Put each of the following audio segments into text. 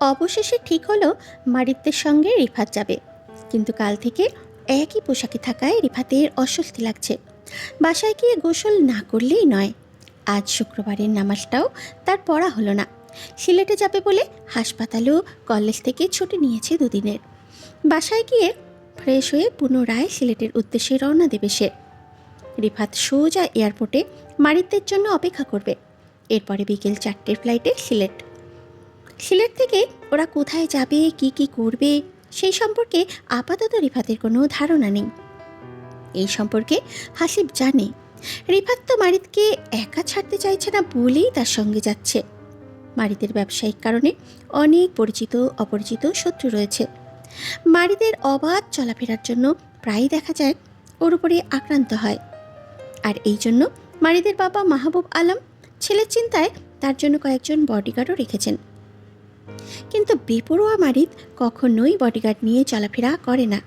অবশেষে ঠিক হলো মারিত্বের সঙ্গে রিফাত যাবে, কিন্তু কাল থেকে একই পোশাকে থাকায় রিফাতের অস্বস্তি লাগছে। বাসায় গিয়ে গোসল না করলেই নয়। আজ শুক্রবারের নামাজটাও তার পড়া হলো না। সিলেটে যাবে বলে হাসপাতালেও কলেজ থেকে ছুটি নিয়েছে দুদিনের। বাসায় গিয়ে ফ্রেশ হয়ে পুনরায় সিলেটের উদ্দেশ্যে রওনা দেবে সে। রিফাত সোজা এয়ারপোর্টে মারিত্বের জন্য অপেক্ষা করবে। এরপরে বিকেল 4টের ফ্লাইটে সিলেট থেকে ওরা কোথায় যাবে, কি কি করবে সেই সম্পর্কে আপাতত রিফাতের কোনো ধারণা নেই। এই সম্পর্কে হাসিব জানে। রিফাত তো মারিতকে একা ছাড়তে চাইছে না বলেই তার সঙ্গে যাচ্ছে। মারিতের ব্যবসায়িক কারণে অনেক পরিচিত অপরিচিত শত্রু রয়েছে। মারিতের অবাধ চলাফেরার জন্য প্রায়ই দেখা যায় ওর উপরে আক্রান্ত হয়। আর এই জন্য মারিতের বাবা মাহবুব আলম ছেলের চিন্তায় তার জন্য কয়েকজন বডিগার্ডও রেখেছেন। কিন্তু বেপরোয়া মারিত কখনোই বডিগার্ড নিয়ে চলাফেরা করে না,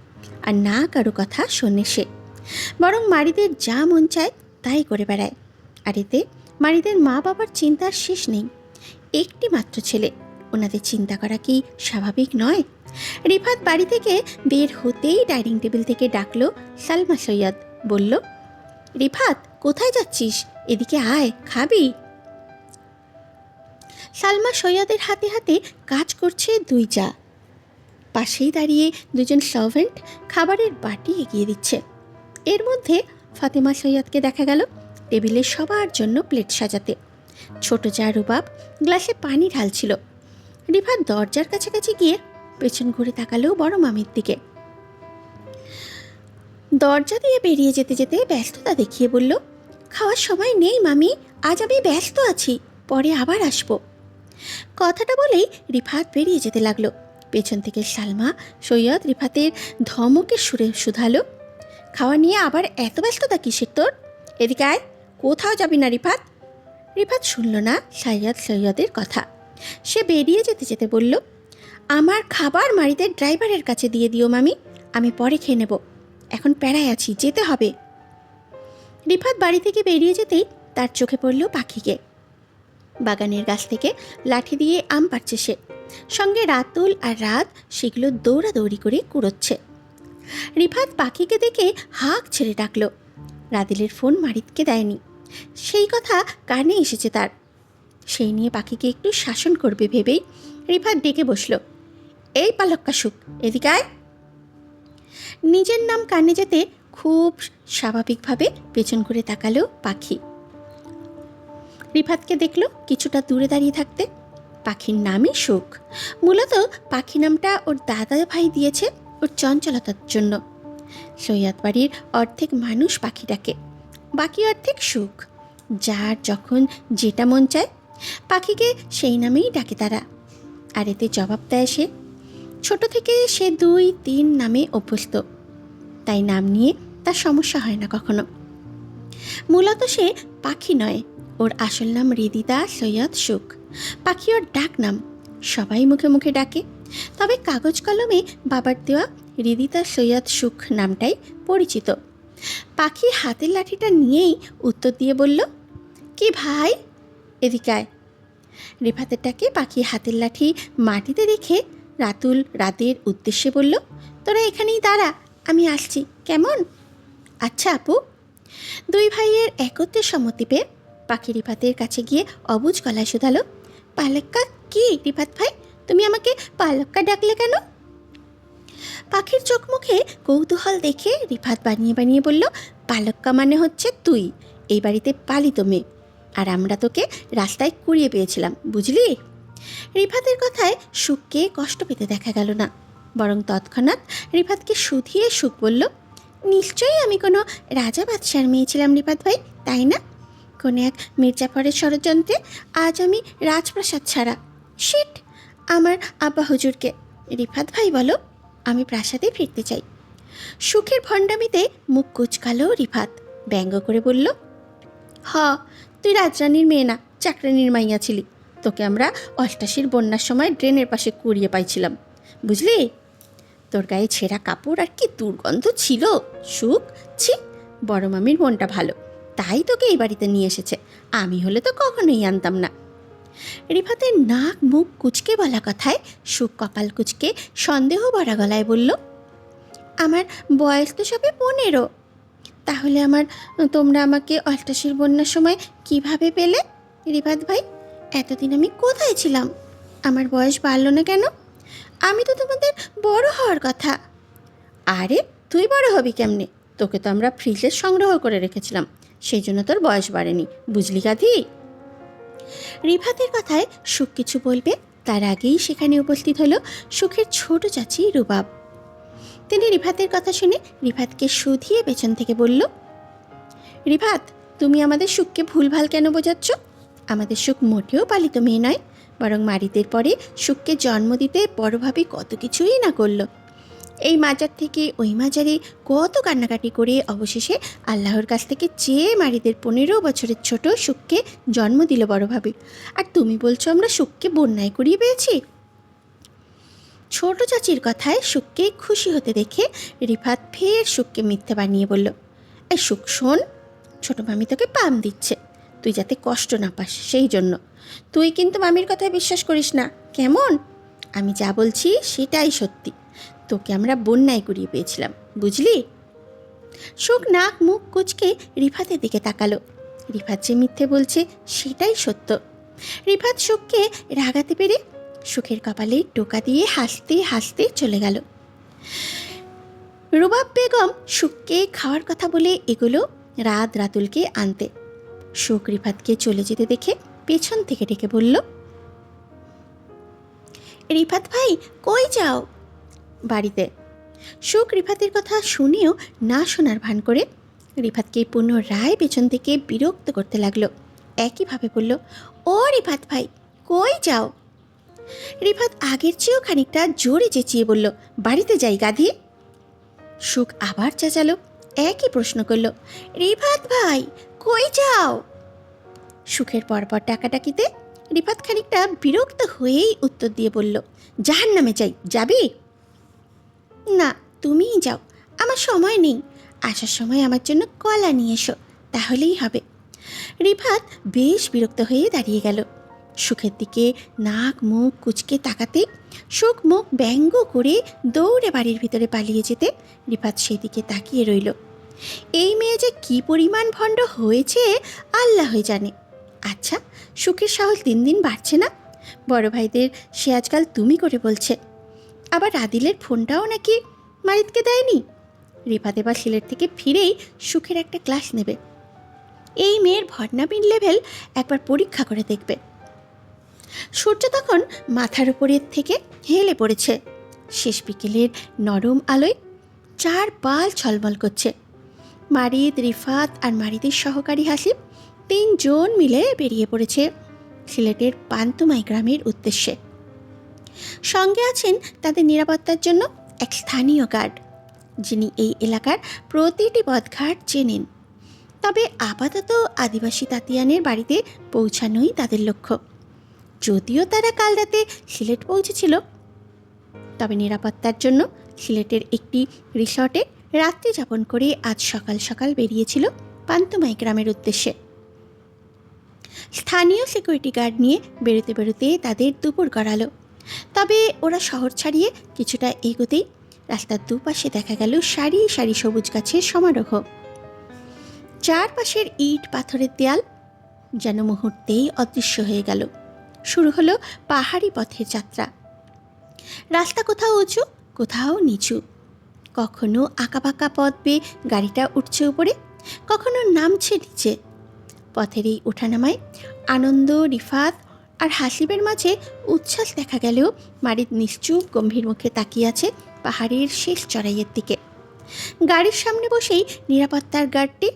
আর না কারো কথা শোনে সে। বরং মারিদের যা মন চায় তাই করে বেড়ায়। আর এতে মারিদের মা বাবার চিন্তার শেষ নেই। একটি মাত্র ছেলে, ওনাদের চিন্তা করা কি স্বাভাবিক নয়? রিফাত বাড়ি থেকে বের হতেই ডাইনিং টেবিল থেকে ডাকলো সালমা সৈয়দ। বলল, রিফাত কোথায় যাচ্ছিস? এদিকে আয়, খাবি? সালমা সৈয়দের হাতে হাতে কাজ করছে দুই জা। পাশেই দাঁড়িয়ে দুজন সার্ভেন্ট খাবারের বাটি এগিয়ে দিচ্ছে। এর মধ্যে ফাতেমা সৈয়দকে দেখা গেল টেবিলে সবার জন্য প্লেট সাজাতে। ছোট জা রুবাব গ্লাসে পানি ঢালছিল। রিফাত দরজার কাছাকাছি গিয়ে পেছন ঘুরে তাকালো বড় মামির দিকে। দরজা দিয়ে বেরিয়ে যেতে যেতে ব্যস্ততা দেখিয়ে বলল, খাওয়ার সময় নেই মামি, আজ আমি ব্যস্ত আছি, পরে আবার আসবো। কথাটা বলেই রিফাত বেরিয়ে যেতে লাগলো। পেছন থেকে সালমা সৈয়দ রিফাতের ধমকে সুরে শুধালো, খাওয়া নিয়ে আবার এত ব্যস্ততা কিসের তোর? এদিকে আয়, কোথাও যাবি না রিফাত। রিফাত শুনল না সৈয়দের কথা। সে বেরিয়ে যেতে যেতে বলল, আমার খাবার মারিদের ড্রাইভারের কাছে দিয়ে দিও মামি, আমি পরে খেয়ে নেব, এখন প্যারায় আছি, যেতে হবে। রিফাত বাড়ি থেকে বেরিয়ে যেতেই তার চোখে পড়ল পাখিকে। বাগানের গাছ থেকে লাঠি দিয়ে আম পাড়ছে সে। সঙ্গে রাতুল আর রাত সেগুলো দৌড়াদৌড়ি করে কুড়োচ্ছে। রিফাত পাখিকে দেখে হাঁক ছেড়ে ডাকল। রাদিলের ফোন মারিতকে দেয়নি, সেই কথা কানে এসেছে তার। সেই নিয়ে পাখিকে একটু শাসন করবে ভেবেই রিফাত ডেকে বসল, এই পালক্কা সুখ, এদিকে আয়। নিজের নাম কানে যেতে খুব স্বাভাবিকভাবে পেছন ঘুরে তাকালো পাখি। রিফাতকে দেখল কিছুটা দূরে দাঁড়িয়ে থাকতে। পাখির নামই সুখ। মূলত পাখি নামটা ওর দাদা ভাই দিয়েছে ওর চঞ্চলতার জন্য। সৈয়দ বাড়ির অর্ধেক মানুষ পাখি ডাকে, বাকি অর্ধেক সুখ। যার যখন যেটা মন চায় পাখিকে সেই নামেই ডাকে তারা। আর এতে জবাব দেয় সে। ছোট থেকে সে 2-3 নামে অভ্যস্ত, তাই নাম নিয়ে তার সমস্যা হয় না কখনো। মূলত সে পাখি নয়, ওর আসল নাম হৃদিতা সৈয়দ সুখ। পাখি ওর ডাক নাম, সবাই মুখে মুখে ডাকে। তবে কাগজ কলমে বাবার দেওয়া হৃদিতা সৈয়দ সুখ নামটাই পরিচিত। পাখি হাতের লাঠিটা নিয়েই উত্তর দিয়ে বলল, কি ভাই, এদিকে আয়। রিফাতের ডাকে পাখি হাতের লাঠি মাটিতে রেখে রাতুল রাতের উদ্দেশ্যে বলল, তোরা এখানেই দাঁড়া, আমি আসছি, কেমন? আচ্ছা আপু। দুই ভাইয়ের একত্রে সম্মতি পেয়ে পাখি রিফাতের কাছে গিয়ে অবুঝ গলায় শুধালো, পালক্কা কি রিফাত ভাই, তুমি আমাকে পালক্কা ডাকলে কেন? পাখির চোখ মুখে কৌতূহল দেখে রিফাত বানিয়ে বানিয়ে বলল, পালক্কা মানে হচ্ছে তুই, এই বাড়িতে পালিত মেয়ে, আর আমরা তোকে রাস্তায় কুড়িয়ে পেয়েছিলাম, বুঝলি? রিফাতের কথায় সুখকে কষ্ট পেতে দেখা গেল না, বরং তৎক্ষণাৎ রিফাতকে শুধিয়ে সুখ বলল, নিশ্চয়ই আমি কোনো রাজা বাদশার মেয়ে ছিলাম রিফাত ভাই, তাই না? কোনো এক মির্জাফরের ষড়যন্ত্রে আজ আমি রাজপ্রাসাদ ছাড়া। শিট, আমার আব্বা হুজুরকে। রিফাত ভাই বলো, আমি প্রাসাদে ফিরতে চাই। সুখের ভণ্ডামিতে মুখ কুচকালো রিফাত, ব্যঙ্গ করে বলল, হ, তুই রাজরানীর মেয়ে না, চাকরানির মাইয়া ছিলি। তোকে আমরা 88-র বন্যার সময় ড্রেনের পাশে কুড়িয়ে পাইছিলাম, বুঝলি? তোর গায়ে ছেঁড়া কাপড় আর কি দুর্গন্ধ ছিল সুখ, ছি। বড় মামির মনটা ভালো, তাই তোকে এই বাড়িতে নিয়ে এসেছে, আমি হলে তো কখনোই আনতাম না। রিফাতের নাক মুখ কুচকে বলা কথায় সুখ কপাল কুচকে সন্দেহ ভরা গলায় বলল, আমার বয়স তো সবে 15। তাহলে তোমরা আমাকে অষ্টাশির বন্যার সময় কিভাবে পেলে রিফাত ভাই? এতদিন আমি কোথায় ছিলাম? আমার বয়স বাড়ল না কেন? আমি তো তোমাদের বড় হওয়ার কথা। আরে তুই বড় হবি কেমনে? তোকে তো আমরা ফ্রিজে সংগ্রহ করে রেখেছিলাম, সেই জন্য তোর বয়স বাড়েনি, বুঝলি গাধি? রিফাতের কথায় সুখ কিছু বলবে তার আগেই সেখানে উপস্থিত হলো সুখের ছোট চাচি রুবাব। তিনি রিফাতের কথা শুনে রিফাতকে শুধিয়ে পেছন থেকে বলল, রিফাত, তুমি আমাদের সুখকে ভুলভাল কেন বোঝাচ্ছ? আমাদের সুখ মোটেও পালিত মেয়ে নয়, বরং মারিতের পরে সুখকে জন্ম দিতে বড়ভাবে কত কিছুই না করলো। এই মাজার থেকে ওই মাজারে কত কান্নাকাটি করে অবশেষে আল্লাহর কাছ থেকে চেয়ে মারিদের 15 বছরের ছোট সুখকে জন্ম দিল বড়ভাবে। আর তুমি বলছো আমরা সুখকে বন্যায় করিয়ে পেয়েছি? ছোট চাচির কথায় সুখকে খুশি হতে দেখে রিফাত ফের সুখকে মিথ্যে বানিয়ে বলল, এই সুখ শোন, ছোট মামি তোকে পাম দিচ্ছে, তুই যাতে কষ্ট না পাস সেই জন্য। তুই কিন্তু মামির কথায় বিশ্বাস করিস না, কেমন? আমি যা বলছি সেটাই সত্যি। তোকে আমরা বন্যায় করিয়ে পেয়েছিলাম, বুঝলি? সুখ নাক মুখ কুচকে রিফাতের দিকে তাকালো। রিফাত যে মিথ্যে বলছে সেটাই সত্য। রিফাত সুখকে রাগাতে পেরে সুখের কপালে টোকা দিয়ে হাসতে হাসতে চলে গেল। রুবাব বেগম সুখকে খাওয়ার কথা বলে এগুলো রাতুলকে আনতে। সুখ রিফাতকে চলে যেতে দেখে পেছন থেকে ডেকে বলল, রিফাত ভাই কই যাও? বাড়িতে। সুখ রিফাতের কথা শুনেও না শোনার ভান করে রিফাতকে পুনরায় পেছন থেকে বিরক্ত করতে লাগলো। একইভাবে বলল, ও রিফাত ভাই কই যাও? রিফাত আগের চেয়েও খানিকটা জোরে চেঁচিয়ে বলল, বাড়িতে যাই গাধি। সুখ আবার চেঁচালো, একই প্রশ্ন করল, রিফাত ভাই কই যাও? সুখের পরপর ডাকাডাকিতে রিফাত খানিকটা বিরক্ত হয়েই উত্তর দিয়ে বলল, জাহান্নামে যাই, যাবি? না, তুমিই যাও, আমার সময় নেই। আসার সময় আমার জন্য কলা নিয়ে এসো, তাহলেই হবে। রিফাত বেশ বিরক্ত হয়ে দাঁড়িয়ে গেল। সুখের দিকে নাক মুখ কুচকে তাকাতে সুখ মুখ ব্যঙ্গ করে দৌড়ে বাড়ির ভিতরে পালিয়ে যেতে রিফাত সেদিকে তাকিয়ে রইল। এই মেয়ে যে কী পরিমাণ ভণ্ড হয়েছে আল্লাহ জানে। আচ্ছা, সুখের সাহস দিন দিন বাড়ছে না? বড় ভাইদের সে আজকাল তুমি করে বলছে, আবার আদিলের ফোনটাও নাকি মারিদকে দেয়নি। রিফাত এবার সিলেট থেকে ফিরেই সুখের একটা ক্লাস নেবে। এই মেয়ের ভটনাবিন লেভেল একবার পরীক্ষা করে দেখবে। সূর্য তখন মাথার উপরের থেকে হেলে পড়েছে। শেষ বিকেলের নরম আলোয় চার পাল ছলমল করছে। মারিদ, রিফাত আর মারিদের সহকারী হাসিব 3 জন মিলে বেরিয়ে পড়েছে সিলেটের পান্তুমাই গ্রামের উদ্দেশ্যে। সঙ্গে আছেন তাদের নিরাপত্তার জন্য এক স্থানীয় গার্ড, যিনি এই এলাকার প্রতিটি পথঘাট চেনেন। তবে আপাতত আদিবাসী তাতিয়ানের বাড়িতে পৌঁছানোই তাদের লক্ষ্য। যদিও তারা কাল রাতে সিলেট পৌঁছেছিল, তবে নিরাপত্তার জন্য সিলেটের একটি রিসর্টে রাত্রি যাপন করে আজ সকাল সকাল বেরিয়েছিল পান্তুমাই গ্রামের উদ্দেশ্যে। স্থানীয় সিকিউরিটি গার্ড নিয়ে বেরোতে বেরোতে তাদের দুপুর গড়ালো। তবে ওরা শহর ছাড়িয়ে কিছুটা এগোতেই রাস্তার দুপাশে দেখা গেল সারি সারি সবুজ গাছের সমারোহ। চারপাশের ইট পাথরের দেয়াল যেন মুহূর্তেই অদৃশ্য হয়ে গেল। শুরু হলো পাহাড়ি পথের যাত্রা। রাস্তা কোথাও উঁচু, কোথাও নিচু। কখনো আঁকাবাঁকা পথ বেয়ে গাড়িটা উঠছে উপরে, কখনো নামছে নিচে। পথের এই ওঠানামায় আনন্দ, রিফাত আর হাসিবের মাঝে উচ্ছ্বাস দেখা গেলেও মারিদ নিশ্চুপ গম্ভীর মুখে তাকিয়ে আছে পাহাড়ের শেষ চড়াইয়ের দিকে। গাড়ির সামনে বসেই নিরাপত্তার গার্ডটি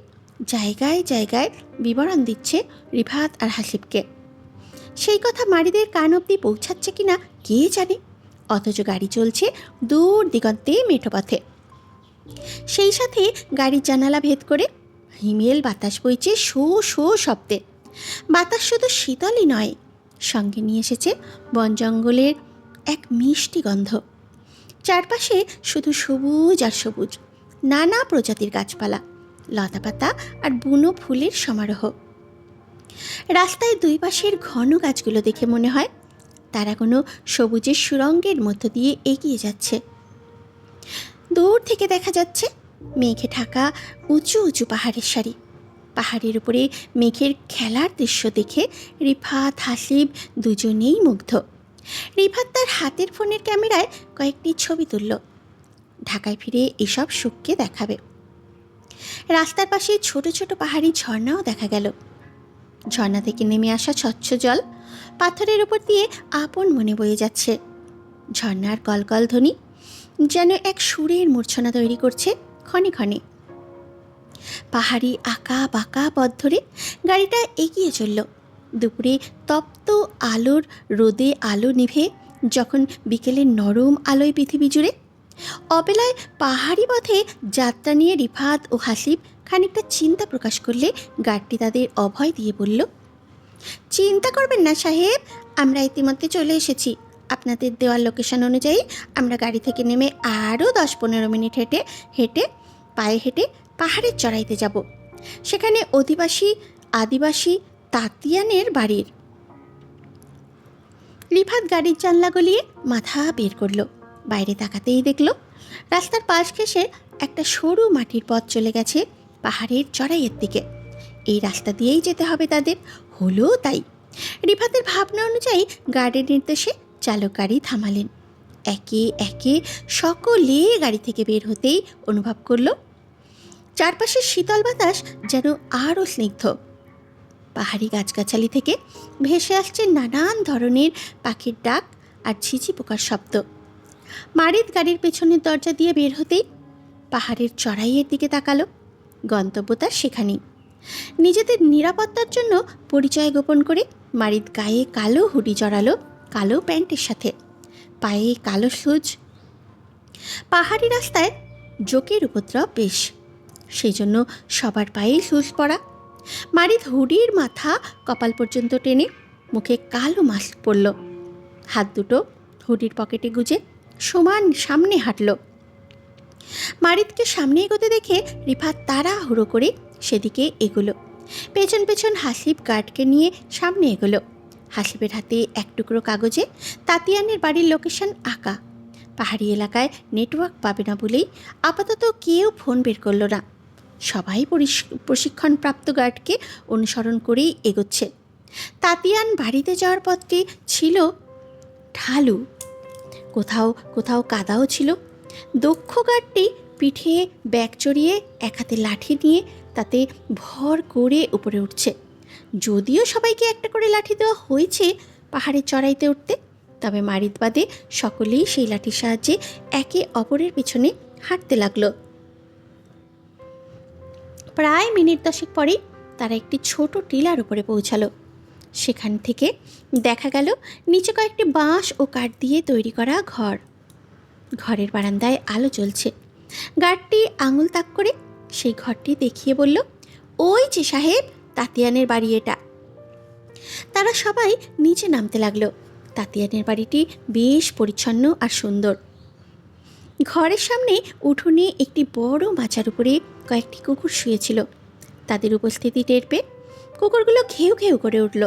জায়গায় জায়গায় বিবরণ দিচ্ছে রিফাত আর হাসিবকে। সেই কথা মারিদের কান অবধি পৌঁছাচ্ছে কিনা কে জানে, অথচ গাড়ি চলছে দূর দিগন্তে মেঠো পথে। সেই সাথে গাড়ির জানালা ভেদ করে হিমেল বাতাস বইছে শো শো শব্দে। বাতাস শুধু শীতলই নয়, সঙ্গে নিয়ে এসেছে বন জঙ্গলের এক মিষ্টি গন্ধ। চারপাশে শুধু সবুজ আর সবুজ, নানা প্রজাতির গাছপালা, লতাপাতা আর বুনো ফুলের সমারোহ। রাস্তায় দুই পাশের ঘন গাছগুলো দেখে মনে হয় তারা কোনো সবুজের সুরঙ্গের মধ্য দিয়ে এগিয়ে যাচ্ছে। দূর থেকে দেখা যাচ্ছে মেঘে ঢাকা উঁচু উঁচু পাহাড়ের সারি। পাহাড়ের উপরে মেঘের খেলার দৃশ্য দেখে রিফাত হাসিব দুজনেই মুগ্ধ। রিফাত তার হাতের ফোনের ক্যামেরায় কয়েকটি ছবি তুলল। ঢাকায় ফিরে এসব সুখকে দেখাবে। রাস্তার পাশে ছোট ছোট পাহাড়ি ঝর্ণাও দেখা গেল। ঝর্ণা থেকে নেমে আসা স্বচ্ছ জল পাথরের উপর দিয়ে আপন মনে বয়ে যাচ্ছে। ঝর্ণার কলকল ধ্বনি যেন এক সুরের মূর্ছনা তৈরি করছে ক্ষণে ক্ষণে। পাহাড়ি আঁকা বাঁকা পথ ধরে গাড়িটা এগিয়ে চলল। দুপুরে তপ্ত আলোর রোদে আলো নিভে যখন বিকেলের নরম আলোয় পৃথিবী জুড়ে। অবেলায় পাহাড়ি পথে যাত্রা নিয়ে রিফাত ও হাসিব খানিকটা চিন্তা প্রকাশ করলে গাড়িটি তাদের অভয় দিয়ে বলল, চিন্তা করবেন না সাহেব, আমরা ইতিমধ্যে চলে এসেছি। আপনাদের দেওয়ার লোকেশন অনুযায়ী আমরা গাড়ি থেকে নেমে আরও 10-15 মিনিট পায়ে হেঁটে পাহাড়ের চড়াইতে যাব। সেখানে আদিবাসী তাতিয়ানের বাড়ির। রিফাত গাড়ির জানলা গলিয়ে মাথা বের করলো। বাইরে তাকাতেই দেখল রাস্তার পাশ ঘেঁষে একটা সরু মাটির পথ চলে গেছে পাহাড়ের চড়াইয়ের দিকে। এই রাস্তা দিয়েই যেতে হবে তাদের। হলো তাই। রিফাতের ভাবনা অনুযায়ী গাড়ির নির্দেশে চালক গাড়ি থামালেন। একে একে সকলে গাড়ি থেকে বের হতেই অনুভব করল চারপাশের শীতল বাতাস যেন আরও স্নিগ্ধ। পাহাড়ি গাছগাছালি থেকে ভেসে আসছে নানান ধরনের পাখির ডাক আর ঝিঝি পোকার শব্দ। মারিদ গাড়ির পেছনের দরজা দিয়ে বের হতেই পাহাড়ের চড়াইয়ের দিকে তাকালো। গন্তব্য তার সেখানেই। নিজেদের নিরাপত্তার জন্য পরিচয় গোপন করে মারিদ গায়ে কালো হুডি জড়ালো কালো প্যান্টের সাথে, পায়ে কালো সুজ। পাহাড়ি রাস্তায় জোকের উপদ্রব বেশ, সেই জন্য সবার পায়েই সুজ পরা। মারিদ হুডির মাথা কপাল পর্যন্ত টেনে মুখে কালো মাস্ক পরল। হাত দুটো হুডির পকেটে গুজে সমান সামনে হাঁটল। মারিদকে সামনে এগোতে দেখে রিফাত তাড়াহুড়ো করে সেদিকে এগোলো। পেছন পেছন হাসিব গার্ডকে নিয়ে সামনে এগোলো। হাসিবের হাতে এক টুকরো কাগজে তাতিয়ানের বাড়ির লোকেশন আঁকা। পাহাড়ি এলাকায় নেটওয়ার্ক পাবে না বলেই আপাতত কেউ ফোন বের করল না। সবাই প্রশিক্ষণপ্রাপ্ত গার্ডকে অনুসরণ করেই এগোচ্ছে। তাতিয়ান বাড়িতে যাওয়ার পথটি ছিল ঢালু, কোথাও কোথাও কাদাও ছিল। দক্ষ গার্ডটি পিঠে ব্যাগ চড়িয়ে এক হাতে লাঠি নিয়ে তাতে ভর করে উপরে উঠছে। যদিও সবাইকে একটা করে লাঠি দেওয়া হয়েছে পাহাড়ে চড়াইতে উঠতে, তবে মারিদ বাদে সকলেই সেই লাঠির সাহায্যে একে অপরের পিছনে হাঁটতে লাগলো। প্রায় মিনিট 10 পরেই তারা একটি ছোট টিলার উপরে পৌঁছালো। সেখান থেকে দেখা গেল নিচে কয়েকটি বাঁশ ও কাঠ দিয়ে তৈরি করা ঘর। ঘরের বারান্দায় আলো জ্বলছে। গার্ডটি আঙুল তাক করে সেই ঘরটি দেখিয়ে বলল, ওই যে সাহেব, তাতিয়ানের বাড়ি এটা। তারা সবাই নিচে নামতে লাগলো। তাতিয়ানের বাড়িটি বেশ পরিচ্ছন্ন আর সুন্দর। ঘরের সামনে উঠোনে একটি বড় মাচার উপরে কয়েকটি কুকুর শুয়েছিল। তাদের উপস্থিতি টের পেয়ে কুকুরগুলো ঘেউ ঘেউ করে উঠল।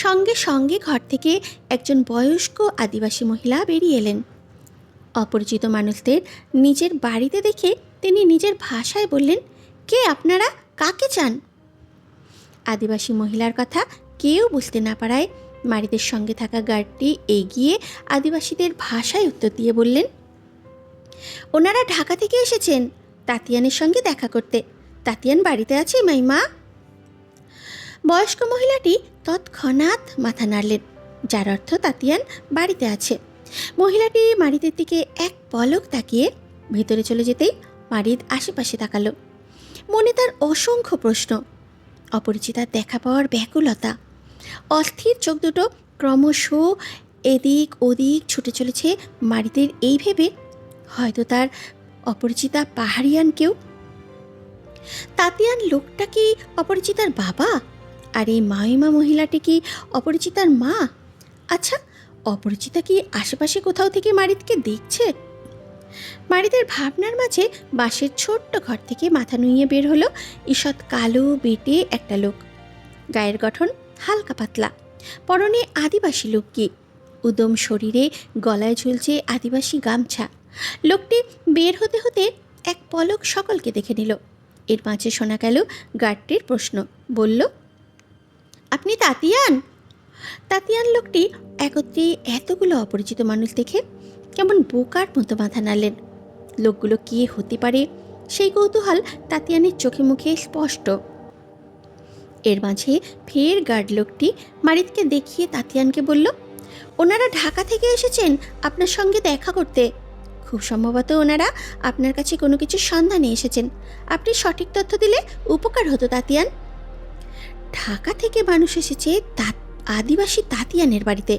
সঙ্গে সঙ্গে ঘর থেকে একজন বয়স্ক আদিবাসী মহিলা বেরিয়ে এলেন। অপরিচিত মানুষদের নিজের বাড়িতে দেখে তিনি নিজের ভাষায় বললেন, কে আপনারা, কাকে চান? আদিবাসী মহিলার কথা কেউ বুঝতে না পারায় মারিদের সঙ্গে থাকা গার্ডটি এগিয়ে আদিবাসীদের ভাষায় উত্তর দিয়ে বললেন, ওনারা ঢাকা থেকে এসেছেন তাতিয়ানের সঙ্গে দেখা করতে। তাতিয়ান বাড়িতে আছে মাইমা? বয়স্ক মহিলাটি তৎক্ষণাৎ মাথা নাড়লেন, যার অর্থ তাতিয়ান বাড়িতে আছে। মহিলাটি মারিদের দিকে এক পলক তাকিয়ে ভেতরে চলে যেতেই মারিদ আশেপাশে তাকালো। মনে তার অসংখ্য প্রশ্ন, অপরিচিতার দেখা পাওয়ার ব্যাকুলতা। অস্থির চোখ দুটো ক্রমশ এদিক ওদিক ছুটে চলেছে মারিদের এই ভেবে হয়তো তার অপরিচিতা পাহাড়িয়ান কেউ। তাতিয়ান লোকটা কি অপরিচিতার বাবা? আর এই মাইমা মহিলাটি কি অপরিচিতার মা? আচ্ছা, অপরিচিতা কি আশেপাশে কোথাও থেকে মারিদকে দেখছে? মারিদের ভাবনার মাঝে বাঁশের ছোট্ট ঘর থেকে মাথা নুইয়ে বের হলো ঈষৎ কালো বেটে একটা লোক। গায়ের গঠন হালকা পাতলা, পরনে আদিবাসী লুঙ্গি, উদম শরীরে গলায় ঝুলছে আদিবাসী গামছা। লোকটি বের হতে হতে এক পলক সকলকে দেখে নিল। এর মাঝে শোনা গেল গার্ডটির প্রশ্ন। বলল, আপনি তাতিয়ান? তাতিয়ান লোকটি একত্রে এতগুলো অপরিচিত মানুষ দেখে কেমন বোকার মতো মাথা নাড়লেন। লোকগুলো কে হতে পারে সেই কৌতূহল তাতিয়ানের চোখে মুখে স্পষ্ট। এর মাঝে ফের গার্ড লোকটি মারিদকে দেখিয়ে তাতিয়ানকে বলল, ওনারা ঢাকা থেকে এসেছেন আপনার সঙ্গে দেখা করতে। খুব সম্ভবত ওনারা আপনার কাছে কোনো কিছুর সন্ধানে এসেছেন। আপনি সঠিক তথ্য দিলে উপকার হতো তাতিয়ান। ঢাকা থেকে মানুষ এসেছে আদিবাসী তাতিয়ানের বাড়িতে।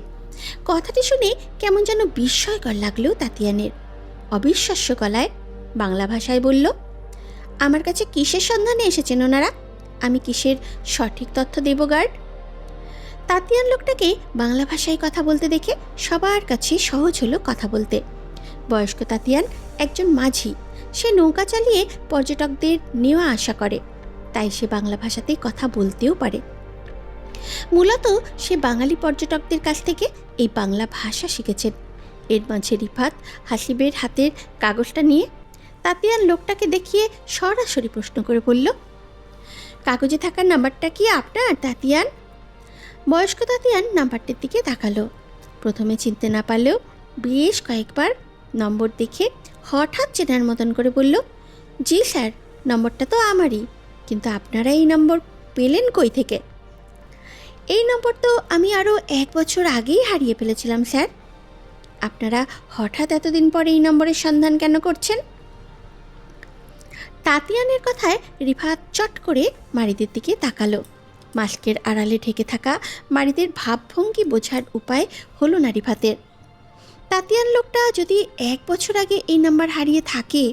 কথাটি শুনে কেমন যেন বিস্ময়কর লাগলো তাতিয়ানের। অবিশ্বাস্য গলায় বাংলা ভাষায় বলল, আমার কাছে কিসের সন্ধানে এসেছেন ওনারা? আমি কিসের সঠিক তথ্য দেব গার্ড? তাতিয়ান লোকটাকে বাংলা ভাষায় কথা বলতে দেখে সবার কাছে সহজ হলো কথা বলতে। বয়স্ক তাতিয়ান একজন মাঝি। সে নৌকা চালিয়ে পর্যটকদের নেওয়া আসা করে, তাই সে বাংলা ভাষাতে কথা বলতেও পারে। মূলত সে বাঙালি পর্যটকদের কাছ থেকে এই বাংলা ভাষা শিখেছেন। এর মাঝে রিফাত হাসিবের হাতের কাগজটা নিয়ে তাতিয়ান লোকটাকে দেখিয়ে সরাসরি প্রশ্ন করে বলল, কাগজে থাকা নাম্বারটা কি আপনার তাতিয়ান? বয়স্ক তাতিয়ান নাম্বারটির দিকে তাকালো। প্রথমে চিনতে না পারলেও বেশ কয়েকবার নম্বর দেখে হঠাৎ চেনার মতন করে বলল, জি স্যার, নম্বরটা তো আমারই, কিন্তু আপনারা এই নম্বর পেলেন কই থেকে? এই নম্বর তো আমি আরও 1 বছর আগেই হারিয়ে ফেলেছিলাম স্যার। আপনারা হঠাৎ এতদিন পরে এই নম্বরের সন্ধান কেন করছেন? তাতিয়ানের কথায় রিফাত চট করে মারিদের দিকে তাকালো। মাস্কের আড়ালে ঢেকে থাকা মারিদের ভাবভঙ্গি বোঝার উপায় হলো না রিফাতের। তাতিয়ান লোকটা যদি 1 বছর আগে এই নাম্বার হারিয়ে থাকে,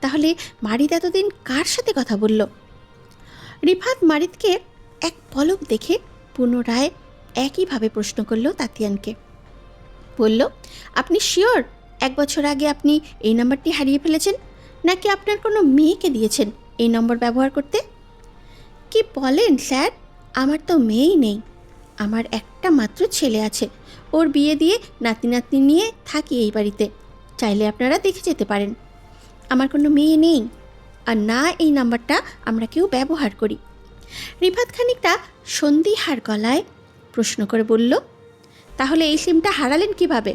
তাহলে মারিদ এতদিন কার সাথে কথা বলল? রিফাত মারিদকে এক পলক দেখে পুনরায় একইভাবে প্রশ্ন করল তাতিয়ানকে। বলল, আপনি শিওর 1 বছর আগে আপনি এই নাম্বারটি হারিয়ে ফেলেছেন, নাকি আপনার কোনো মেয়েকে দিয়েছেন এই নম্বর ব্যবহার করতে? কি বলেন স্যার? আমার তো মেয়েই নেই। আমার একটা মাত্র ছেলে আছে। ওর বিয়ে দিয়ে নাতি নাতনি নিয়ে থাকি এই বাড়িতে। চাইলে আপনারা দেখে যেতে পারেন। আমার কোনো মেয়ে নেই, আর না এই নাম্বারটা আমরা কেউ ব্যবহার করি। রিফাত খানিকটা সন্দিহার গলায় প্রশ্ন করে বলল, তাহলে এই সিমটা হারালেন কিভাবে?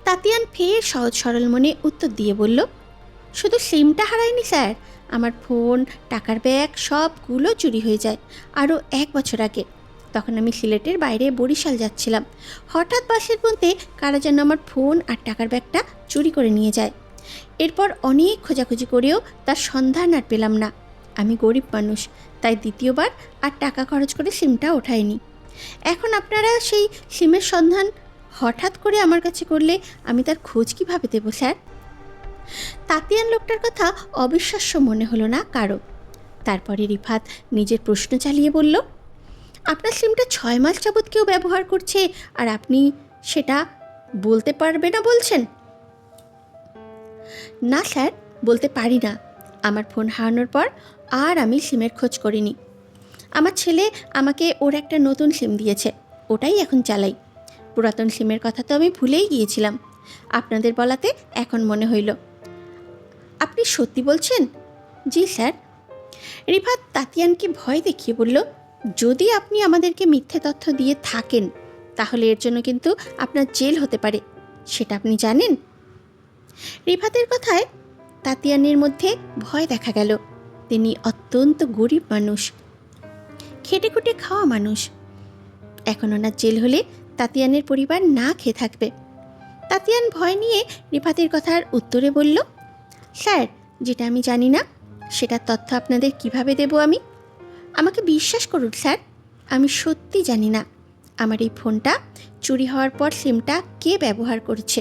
তাতিয়ান ফের সহজ সরল মনে উত্তর দিয়ে বলল, শুধু সিমটা হারায়নি স্যার, আমার ফোন, টাকার ব্যাগ সবগুলো চুরি হয়ে যায় আরও 1 বছর আগে। তখন আমি সিলেটের বাইরে বরিশাল যাচ্ছিলাম। হঠাৎ বাসের মধ্যে কারা যেন আমার ফোন আর টাকার ব্যাগটা চুরি করে নিয়ে যায়। এরপর অনেক খোঁজাখুঁজি করেও তার সন্ধান আর পেলাম না। আমি গরিব মানুষ, তাই দ্বিতীয়বার আর টাকা খরচ করে সিমটা ওঠাইনি। এখন আপনারা সেই সিমের সন্ধান হঠাৎ করে আমার কাছে করলে আমি তার খোঁজ কীভাবে দেবো স্যার? তাতিয়ান লোকটার কথা অবিশ্বাস্য মনে হলো না কারো। তারপরে রিফাত নিজের প্রশ্ন চালিয়ে বলল, আপনার সিমটা 6 মাস যাবৎ কেউ ব্যবহার করছে, আর আপনি সেটা বলতে পারবে না বলছেন? না স্যার, বলতে পারি না। আমার ফোন হারানোর পর আর আমি সিমের খোঁজ করিনি। আমার ছেলে আমাকে ওর একটা নতুন সিম দিয়েছে, ওটাই এখন চালাই। পুরাতন সিমের কথা তো আমি ভুলেই গিয়েছিলাম। আপনাদের বলাতে এখন মনে হইল। আপনি সত্যি বলছেন? জি স্যার। রিফাত তাতিয়ানকে ভয় দেখিয়ে বলল, যদি আপনি আমাদেরকে মিথ্যে তথ্য দিয়ে থাকেন, তাহলে এর জন্য কিন্তু আপনার জেল হতে পারে, সেটা আপনি জানেন? রিফাতের কথায় তাতিয়ানের মধ্যে ভয় দেখা গেল। তিনি অত্যন্ত গরিব মানুষ, খেটে খুটে খাওয়া মানুষ। এখন ওনার জেল হলে তাতিয়ানের পরিবার না খেয়ে থাকবে। তাতিয়ান ভয় নিয়ে রিফাতের কথার উত্তরে বলল, স্যার, যেটা আমি জানি না সেটার তথ্য আপনাদের কিভাবে দেব আমি? আমাকে বিশ্বাস করুন স্যার, আমি সত্যি জানি না আমার এই ফোনটা চুরি হওয়ার পর সিমটা কে ব্যবহার করেছে।